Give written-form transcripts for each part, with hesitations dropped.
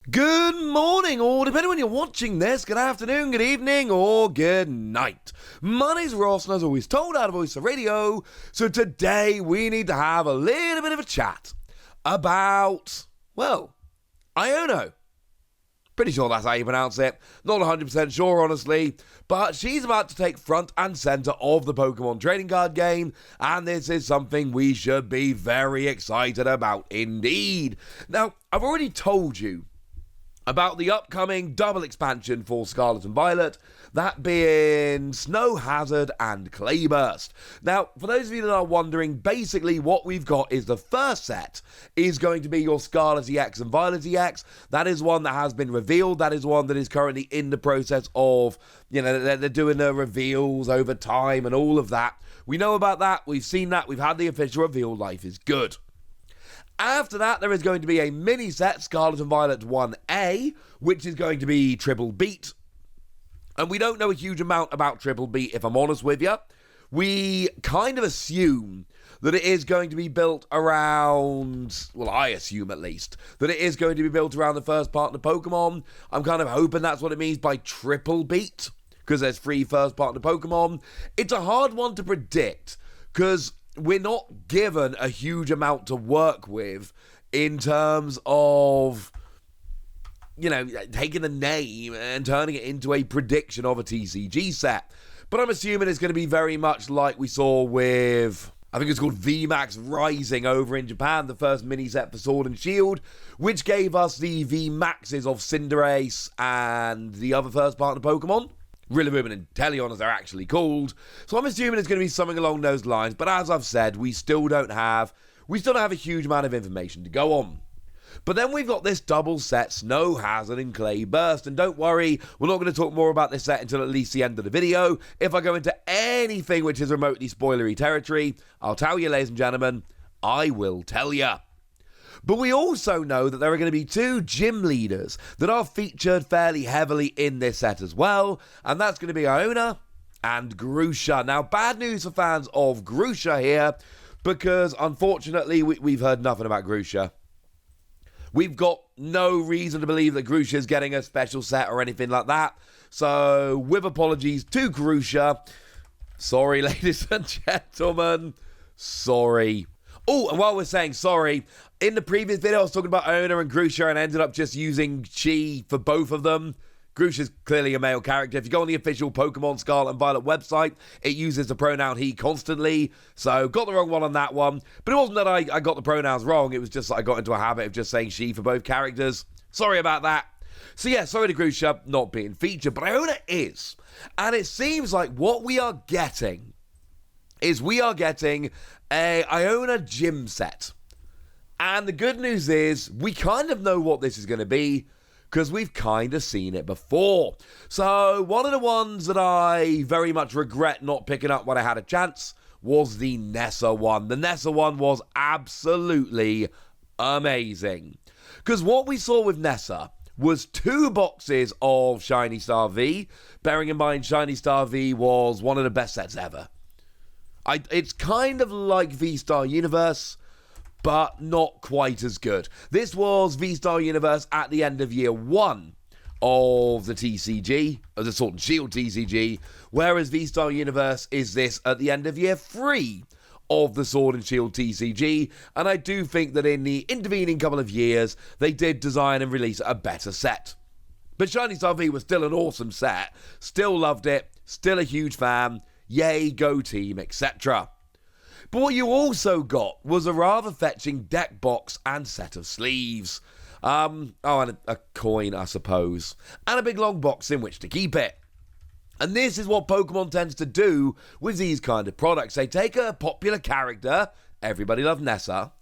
Good morning, or depending when you're watching this, good afternoon, good evening, or good night. My name's Ross, and as always told out of Voice of Radio, so today we need to have a little bit of a chat about, well, Iono. Pretty sure that's how you pronounce it. Not 100% sure, honestly. But she's about to take front and center of the Pokémon trading card game. And this is something we should be very excited about indeed. Now, I've already told you about the upcoming double expansion for Scarlet and Violet, that being Snow Hazard and Clayburst. Now, for those of you that are wondering, basically what we've got is the first set is going to be your Scarlet EX and Violet EX. That is one that has been revealed. That is one that is currently in the process of, they're doing the reveals over time and all of that. We know about that. We've seen that. We've had the official reveal. Life is good. After that, there is going to be a mini set, Scarlet and Violet 1A, which is going to be Triple Beat. And we don't know a huge amount about Triple Beat, if I'm honest with you. We kind of assume that it is going to be built around, well, I assume at least, that it is going to be built around the first partner Pokemon. I'm kind of hoping that's what it means by Triple Beat, because there's 3 first partner Pokemon. It's a hard one to predict, because we're not given a huge amount to work with in terms of, taking a name and turning it into a prediction of a TCG set. But I'm assuming it's going to be very much like we saw with, I think it's called VMAX Rising over in Japan, the first mini set for Sword and Shield, which gave us the VMAXs of Cinderace and the other first partner Pokemon. Rillaboom and Teleon, as they're actually called. So I'm assuming it's going to be something along those lines. But as I've said, we still don't have a huge amount of information to go on. But then we've got this double set, Snow Hazard and Clayburst. And don't worry, we're not going to talk more about this set until at least the end of the video. If I go into anything which is remotely spoilery territory, I'll tell you, ladies and gentlemen, I will tell you. But we also know that there are going to be 2 gym leaders that are featured fairly heavily in this set as well, and that's going to be Iono and Grusha. Now, bad news for fans of Grusha here, because unfortunately we've heard nothing about Grusha. We've got no reason to believe that Grusha is getting a special set or anything like that, so with apologies to Grusha, sorry ladies and gentlemen, sorry. Oh, and while we're saying sorry, in the previous video I was talking about Iono and Grusha and ended up just using she for both of them. Grusha's clearly a male character. If you go on the official Pokemon Scarlet and Violet website, it uses the pronoun he constantly, so got the wrong one on that one. But it wasn't that I got the pronouns wrong, it was just that I got into a habit of just saying she for both characters. Sorry about that. So yeah, sorry to Grusha not being featured, but Iono is. And it seems like what we are getting is a Iono gym set. And the good news is, we kind of know what this is going to be, because we've kind of seen it before. So, one of the ones that I very much regret not picking up when I had a chance was the Nessa one. The Nessa one was absolutely amazing. Because what we saw with Nessa was 2 boxes of Shiny Star V, bearing in mind Shiny Star V was one of the best sets ever. It's kind of like V-Star Universe, but not quite as good. This was V-Star Universe at the end of year 1 of the TCG, of the Sword and Shield TCG, whereas V-Star Universe is this at the end of year 3 of the Sword and Shield TCG, and I do think that in the intervening couple of years, they did design and release a better set. But Shiny Star V was still an awesome set, still loved it, still a huge fan, yay, go team, etc. But what you also got was a rather fetching deck box and set of sleeves. And a coin, I suppose. And a big long box in which to keep it. And this is what Pokemon tends to do with these kind of products. They take a popular character, everybody loved Nessa,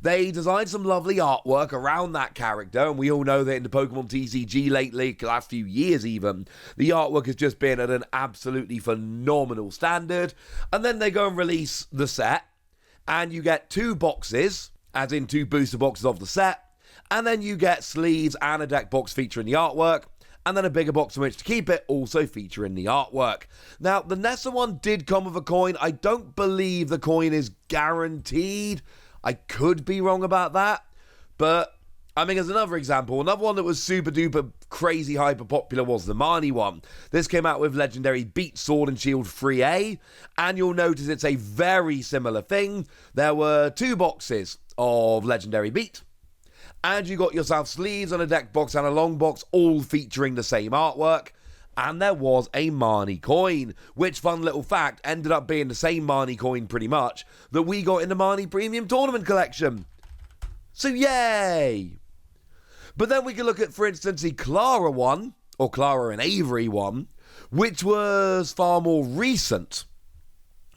they design some lovely artwork around that character, and we all know that in the Pokemon TCG lately, the last few years even, the artwork has just been at an absolutely phenomenal standard, and then they go and release the set, and you get 2 boxes, as in 2 booster boxes of the set, and then you get sleeves and a deck box featuring the artwork, and then a bigger box in which to keep it, also featuring the artwork. Now, the Nessa one did come with a coin. I don't believe the coin is guaranteed. I could be wrong about that, but I mean, as another example, another one that was super duper crazy hyper popular was the Marnie one. This came out with Legendary Beat Sword and Shield 3A, and you'll notice it's a very similar thing. There were 2 boxes of Legendary Beat, and you got yourself sleeves on a deck box and a long box, all featuring the same artwork. And there was a Marnie coin, which, fun little fact, ended up being the same Marnie coin pretty much that we got in the Marnie Premium Tournament Collection. So yay! But then we can look at, for instance, the Clara one, or Clara and Avery one, which was far more recent.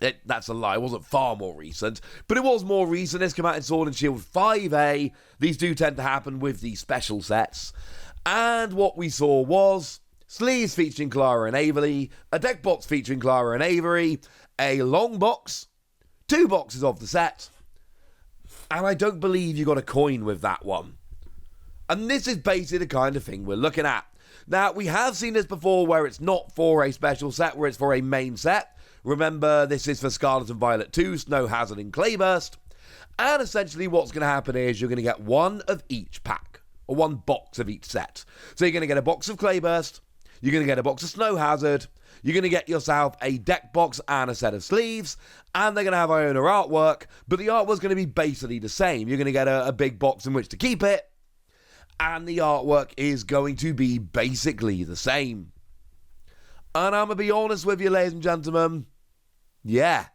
That's a lie, it wasn't far more recent, but it was more recent. This came out in Sword and Shield 5A. These do tend to happen with the special sets. And what we saw was sleeves featuring Clara and Avery, a deck box featuring Clara and Avery, a long box, 2 boxes of the set, and I don't believe you got a coin with that one. And this is basically the kind of thing we're looking at. Now, we have seen this before where it's not for a special set, where it's for a main set. Remember, this is for Scarlet and Violet 2, Snow Hazard and Clayburst. And essentially what's going to happen is you're going to get one of each pack, or 1 box of each set. So you're going to get a box of Clayburst, you're going to get a box of Snow Hazard, you're going to get yourself a deck box and a set of sleeves, and they're going to have Iono artwork, but the artwork's going to be basically the same. You're going to get a big box in which to keep it, and the artwork is going to be basically the same. And I'm going to be honest with you, ladies and gentlemen, yeah,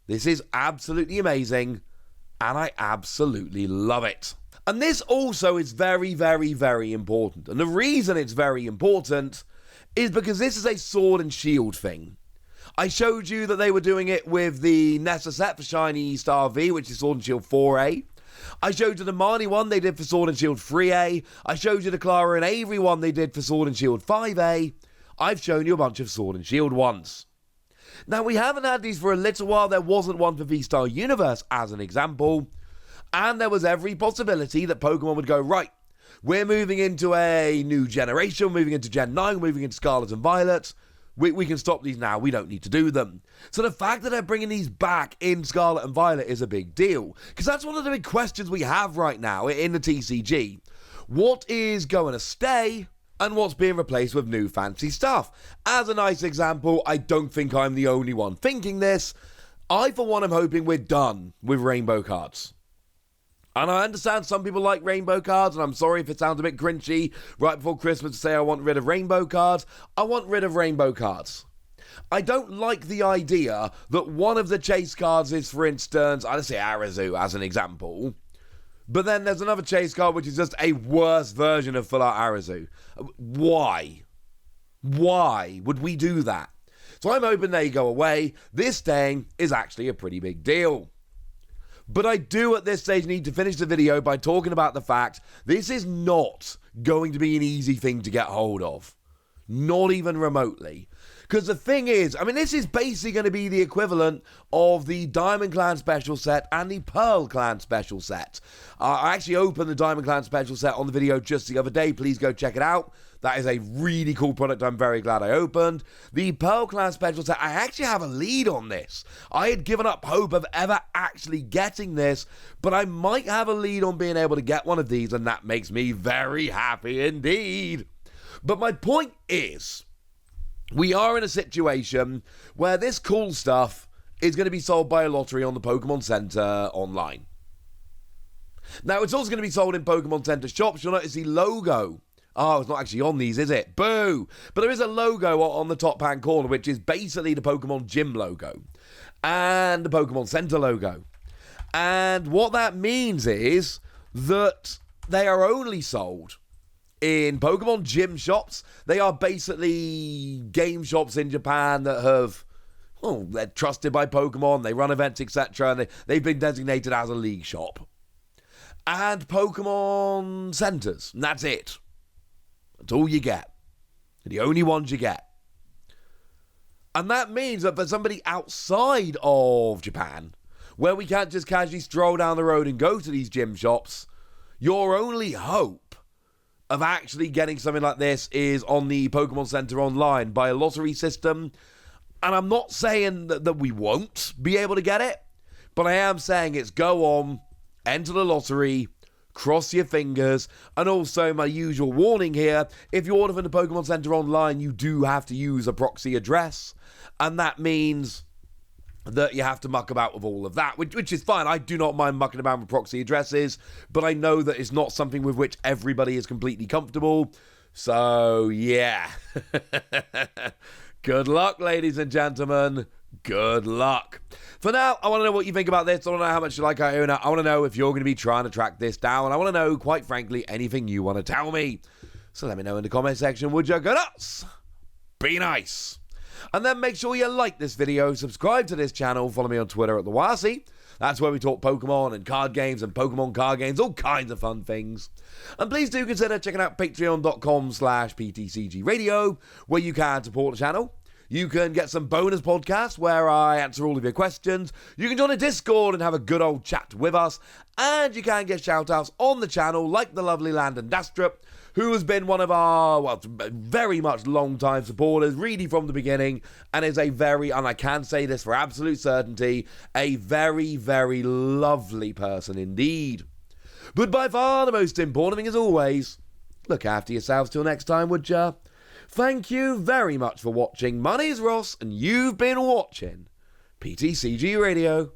this is absolutely amazing, and I absolutely love it. And this also is very, very, very important. And the reason it's very important is because this is a Sword and Shield thing. I showed you that they were doing it with the Nessa set for Shiny Star V, which is Sword and Shield 4A. I showed you the Marnie one they did for Sword and Shield 3A. I showed you the Clara and Avery one they did for Sword and Shield 5A. I've shown you a bunch of Sword and Shield ones. Now, we haven't had these for a little while. There wasn't one for V-Star Universe, as an example. And there was every possibility that Pokemon would go, right, we're moving into a new generation, moving into Gen 9, moving into Scarlet and Violet. We can stop these now. We don't need to do them. So the fact that they're bringing these back in Scarlet and Violet is a big deal. Because that's one of the big questions we have right now in the TCG. What is going to stay and what's being replaced with new fancy stuff? As a nice example, I don't think I'm the only one thinking this. I, for one, am hoping we're done with rainbow cards. And I understand some people like rainbow cards, and I'm sorry if it sounds a bit grinchy right before Christmas to say I want rid of rainbow cards. I want rid of rainbow cards. I don't like the idea that one of the chase cards is, for instance, I'd say Arazu as an example, but then there's another chase card which is just a worse version of Full Art Arazu. Why? Why would we do that? So I'm hoping they go away. This staying is actually a pretty big deal. But I do at this stage need to finish the video by talking about the fact this is not going to be an easy thing to get hold of. Not even remotely. Because the thing is, I mean, this is basically going to be the equivalent of the Diamond Clan Special Set and the Pearl Clan Special Set. I actually opened the Diamond Clan Special Set on the video just the other day. Please go check it out. That is a really cool product I'm very glad I opened. The Pearl Clan Special Set, I actually have a lead on this. I had given up hope of ever actually getting this, but I might have a lead on being able to get one of these, and that makes me very happy indeed. But my point is, we are in a situation where this cool stuff is going to be sold by a lottery on the Pokemon Center online. Now, it's also going to be sold in Pokemon Center shops. You'll notice the logo. Oh, it's not actually on these, is it? Boo! But there is a logo on the top hand corner, which is basically the Pokemon Gym logo and the Pokemon Center logo. And what that means is that they are only sold in Pokemon Gym shops. They are basically game shops in Japan that have, well, they're trusted by Pokemon, they run events, etc., and they've been designated as a league shop. And Pokemon centers, and that's it. That's all you get. They're the only ones you get. And that means that for somebody outside of Japan, where we can't just casually stroll down the road and go to these gym shops, your only hope of actually getting something like this is on the Pokemon Center online by a lottery system. And I'm not saying that we won't be able to get it, but I am saying it's go on, enter the lottery, cross your fingers. And also my usual warning here, if you order from the Pokemon Center online, you do have to use a proxy address. And that means that you have to muck about with all of that, which is fine. I do not mind mucking about with proxy addresses, but I know that it's not something with which everybody is completely comfortable. So, yeah. Good luck, ladies and gentlemen. Good luck. For now, I want to know what you think about this. I want to know how much you like Iono. I want to know if you're going to be trying to track this down. I want to know, quite frankly, anything you want to tell me. So let me know in the comment section, would you? Go nuts. Be nice. And then make sure you like this video, subscribe to this channel, follow me on Twitter at the Wasi. That's where we talk Pokemon and card games and Pokemon card games, all kinds of fun things. And please do consider checking out patreon.com/PTCG Radio, where you can support the channel. You can get some bonus podcasts where I answer all of your questions. You can join a Discord and have a good old chat with us. And you can get shout-outs on the channel, like the lovely Landon Dastrup, who has been one of our, very much long-time supporters, really from the beginning, and is a very, and I can say this for absolute certainty, a very, very lovely person indeed. But by far the most important thing, as always, look after yourselves till next time, would ya? Thank you very much for watching. My name's Ross, and you've been watching PTCG Radio.